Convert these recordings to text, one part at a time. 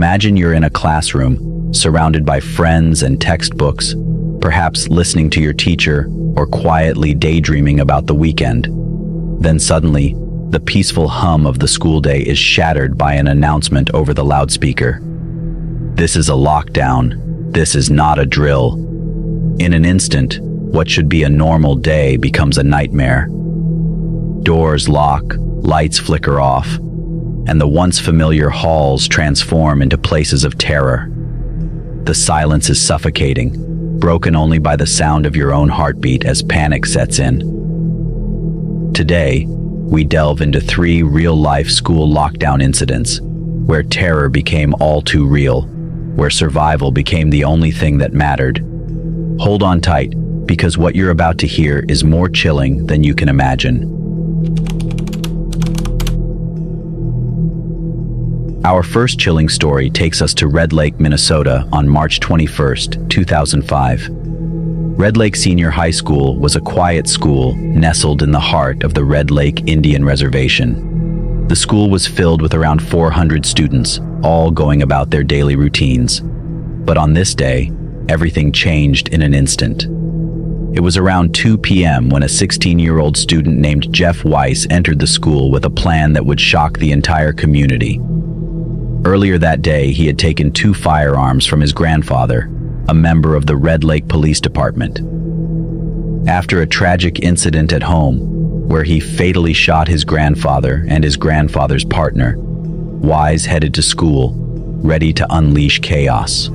Imagine you're in a classroom, surrounded by friends and textbooks, perhaps listening to your teacher or quietly daydreaming about the weekend. Then suddenly, the peaceful hum of the school day is shattered by an announcement over the loudspeaker. This is a lockdown. This is not a drill. In an instant, what should be a normal day becomes a nightmare. Doors lock, lights flicker off, and the once familiar halls transform into places of terror. The silence is suffocating, broken only by the sound of your own heartbeat as panic sets in. Today, we delve into 3 real-life school lockdown incidents, where terror became all too real, where survival became the only thing that mattered. Hold on tight, because what you're about to hear is more chilling than you can imagine. Our first chilling story takes us to Red Lake, Minnesota on March 21, 2005. Red Lake Senior High School was a quiet school nestled in the heart of the Red Lake Indian Reservation. The school was filled with around 400 students, all going about their daily routines. But on this day, everything changed in an instant. It was around 2 p.m. when a 16-year-old student named Jeff Weiss entered the school with a plan that would shock the entire community. Earlier that day, he had taken 2 firearms from his grandfather, a member of the Red Lake Police Department. After a tragic incident at home, where he fatally shot his grandfather and his grandfather's partner, Weiss headed to school, ready to unleash chaos.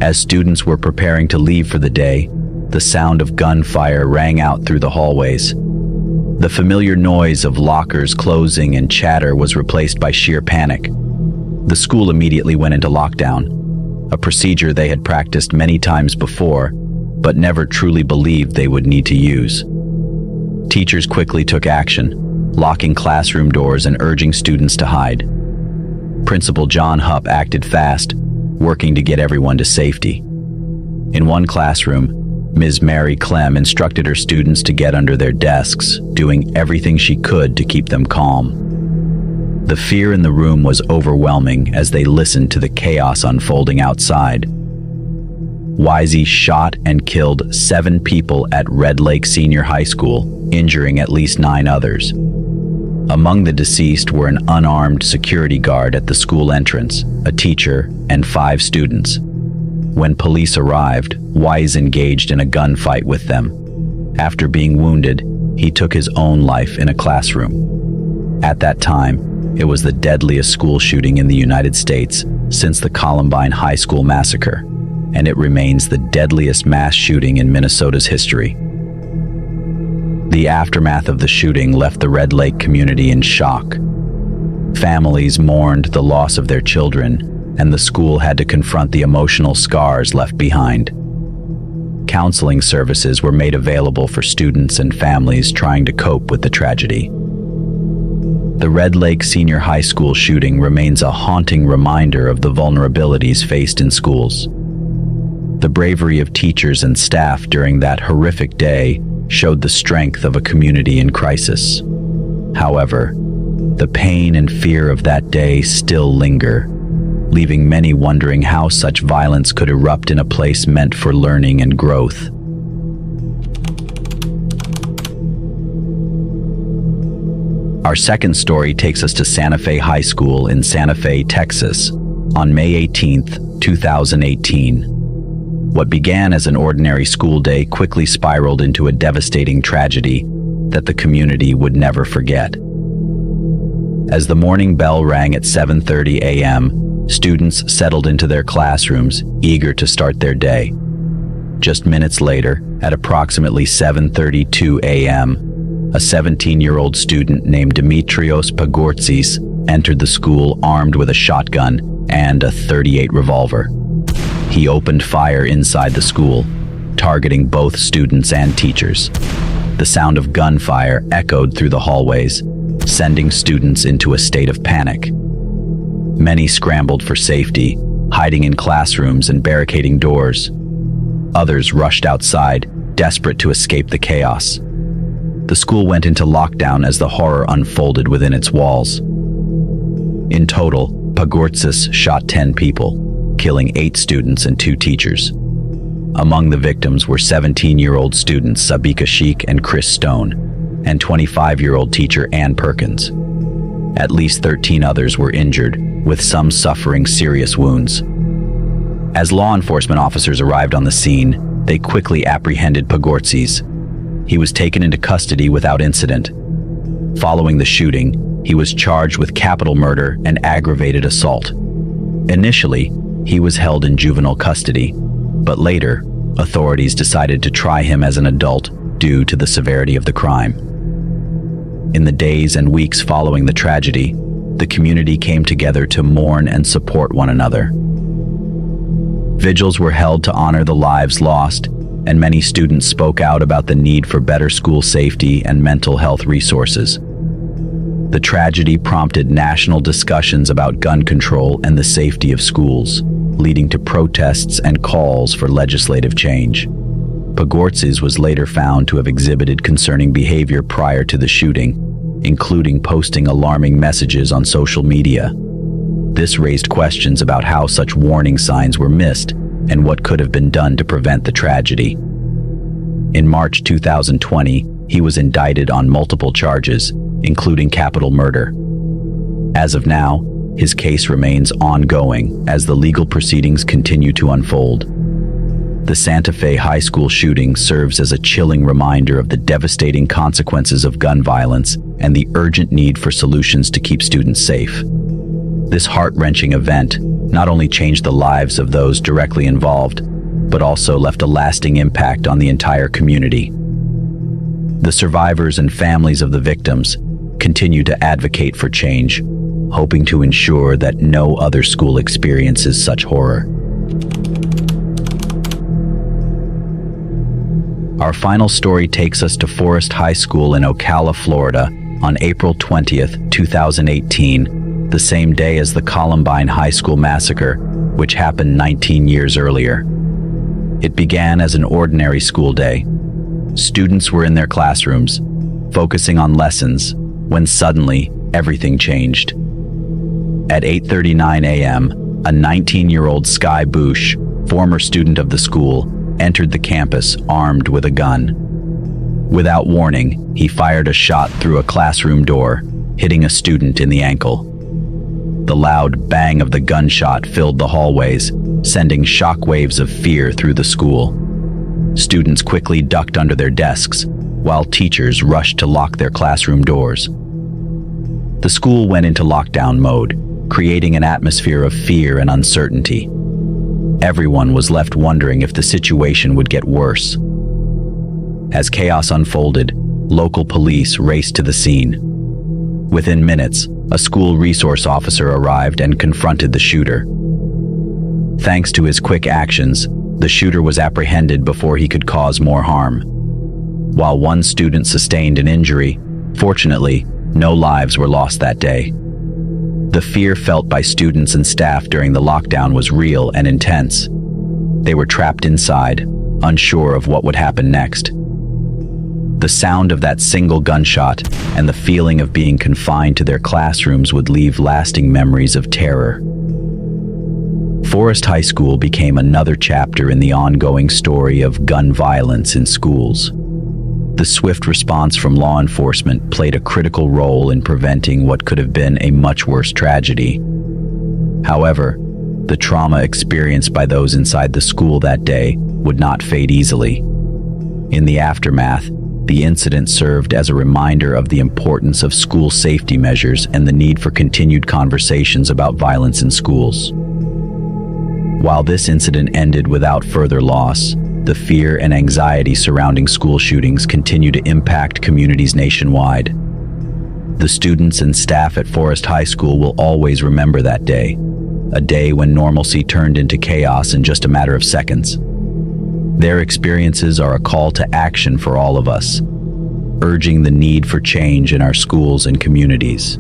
As students were preparing to leave for the day, the sound of gunfire rang out through the hallways. The familiar noise of lockers closing and chatter was replaced by sheer panic. The school immediately went into lockdown, a procedure they had practiced many times before, but never truly believed they would need to use. Teachers quickly took action, locking classroom doors and urging students to hide. Principal John Hupp acted fast, working to get everyone to safety. In one classroom, Ms. Mary Clem instructed her students to get under their desks, doing everything she could to keep them calm. The fear in the room was overwhelming as they listened to the chaos unfolding outside. Weiss shot and killed 7 people at Red Lake Senior High School, injuring at least 9 others. Among the deceased were an unarmed security guard at the school entrance, a teacher, and 5 students. When police arrived, Weiss engaged in a gunfight with them. After being wounded, he took his own life in a classroom. At that time, it was the deadliest school shooting in the United States since the Columbine High School massacre, and it remains the deadliest mass shooting in Minnesota's history. The aftermath of the shooting left the Red Lake community in shock. Families mourned the loss of their children, and the school had to confront the emotional scars left behind. Counseling services were made available for students and families trying to cope with the tragedy. The Red Lake Senior High School shooting remains a haunting reminder of the vulnerabilities faced in schools. The bravery of teachers and staff during that horrific day showed the strength of a community in crisis. However, the pain and fear of that day still linger, leaving many wondering how such violence could erupt in a place meant for learning and growth. Our second story takes us to Santa Fe High School in Santa Fe, Texas, on May 18, 2018. What began as an ordinary school day quickly spiraled into a devastating tragedy that the community would never forget. As the morning bell rang at 7:30 a.m., students settled into their classrooms, eager to start their day. Just minutes later, at approximately 7:32 a.m., a 17-year-old student named Dimitrios Pagortzis entered the school armed with a shotgun and a .38 revolver. He opened fire inside the school, targeting both students and teachers. The sound of gunfire echoed through the hallways, sending students into a state of panic. Many scrambled for safety, hiding in classrooms and barricading doors. Others rushed outside, desperate to escape the chaos. The school went into lockdown as the horror unfolded within its walls. In total, Occurrences shot 10 people, killing 8 students and 2 teachers. Among the victims were 17-year-old students Sabika Sheik and Chris Stone, and 25-year-old teacher Ann Perkins. At least 13 others were injured, with some suffering serious wounds. As law enforcement officers arrived on the scene, they quickly apprehended Occurrences. He was taken into custody without incident. Following the shooting, he was charged with capital murder and aggravated assault. Initially, he was held in juvenile custody, but later, authorities decided to try him as an adult due to the severity of the crime. In the days and weeks following the tragedy, the community came together to mourn and support one another. Vigils were held to honor the lives lost, and many students spoke out about the need for better school safety and mental health resources. The tragedy prompted national discussions about gun control and the safety of schools, leading to protests and calls for legislative change. Occurrences was later found to have exhibited concerning behavior prior to the shooting, including posting alarming messages on social media. This raised questions about how such warning signs were missed and what could have been done to prevent the tragedy. In March 2020, he was indicted on multiple charges, including capital murder. As of now, his case remains ongoing as the legal proceedings continue to unfold. The Santa Fe High School shooting serves as a chilling reminder of the devastating consequences of gun violence and the urgent need for solutions to keep students safe. This heart-wrenching event not only changed the lives of those directly involved, but also left a lasting impact on the entire community. The survivors and families of the victims continue to advocate for change, hoping to ensure that no other school experiences such horror. Our final story takes us to Forest High School in Ocala, Florida, on April 20th, 2018, the same day as the Columbine High School massacre, which happened 19 years earlier. It began as an ordinary school day. Students were in their classrooms, focusing on lessons, when suddenly everything changed. At 8:39 a.m., a 19-year-old Sky Bush, former student of the school, entered the campus armed with a gun. Without warning, he fired a shot through a classroom door, hitting a student in the ankle. The loud bang of the gunshot filled the hallways, sending shockwaves of fear through the school. Students quickly ducked under their desks, while teachers rushed to lock their classroom doors. The school went into lockdown mode, creating an atmosphere of fear and uncertainty. Everyone was left wondering if the situation would get worse. As chaos unfolded, local police raced to the scene. Within minutes, a school resource officer arrived and confronted the shooter. Thanks to his quick actions, the shooter was apprehended before he could cause more harm. While one student sustained an injury, fortunately, no lives were lost that day. The fear felt by students and staff during the lockdown was real and intense. They were trapped inside, unsure of what would happen next. The sound of that single gunshot and the feeling of being confined to their classrooms would leave lasting memories of terror. Forest High School became another chapter in the ongoing story of gun violence in schools. The swift response from law enforcement played a critical role in preventing what could have been a much worse tragedy. However, the trauma experienced by those inside the school that day would not fade easily. In the aftermath, the incident served as a reminder of the importance of school safety measures and the need for continued conversations about violence in schools. While this incident ended without further loss, the fear and anxiety surrounding school shootings continue to impact communities nationwide. The students and staff at Forest High School will always remember that day, a day when normalcy turned into chaos in just a matter of seconds. Their experiences are a call to action for all of us, urging the need for change in our schools and communities.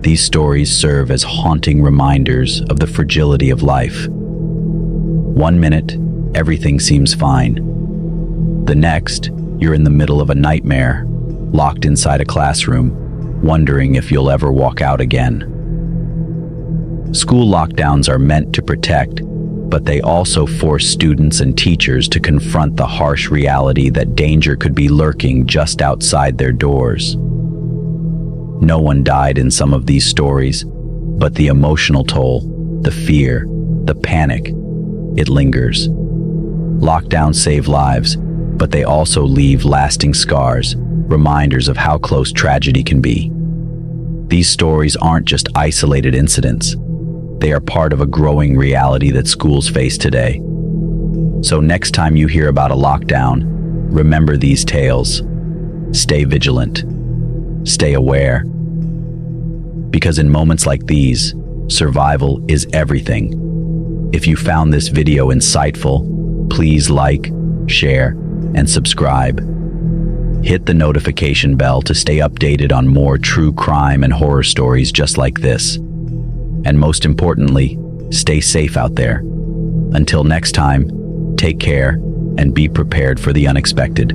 These stories serve as haunting reminders of the fragility of life. 1 minute, everything seems fine. The next, you're in the middle of a nightmare, locked inside a classroom, wondering if you'll ever walk out again. School lockdowns are meant to protect, but they also force students and teachers to confront the harsh reality that danger could be lurking just outside their doors. No one died in some of these stories, but the emotional toll, the fear, the panic, it lingers. Lockdowns save lives, but they also leave lasting scars, reminders of how close tragedy can be. These stories aren't just isolated incidents. They are part of a growing reality that schools face today. So next time you hear about a lockdown, remember these tales. Stay vigilant. Stay aware. Because in moments like these, survival is everything. If you found this video insightful, please like, share, and subscribe. Hit the notification bell to stay updated on more true crime and horror stories just like this. And most importantly, stay safe out there. Until next time, take care and be prepared for the unexpected.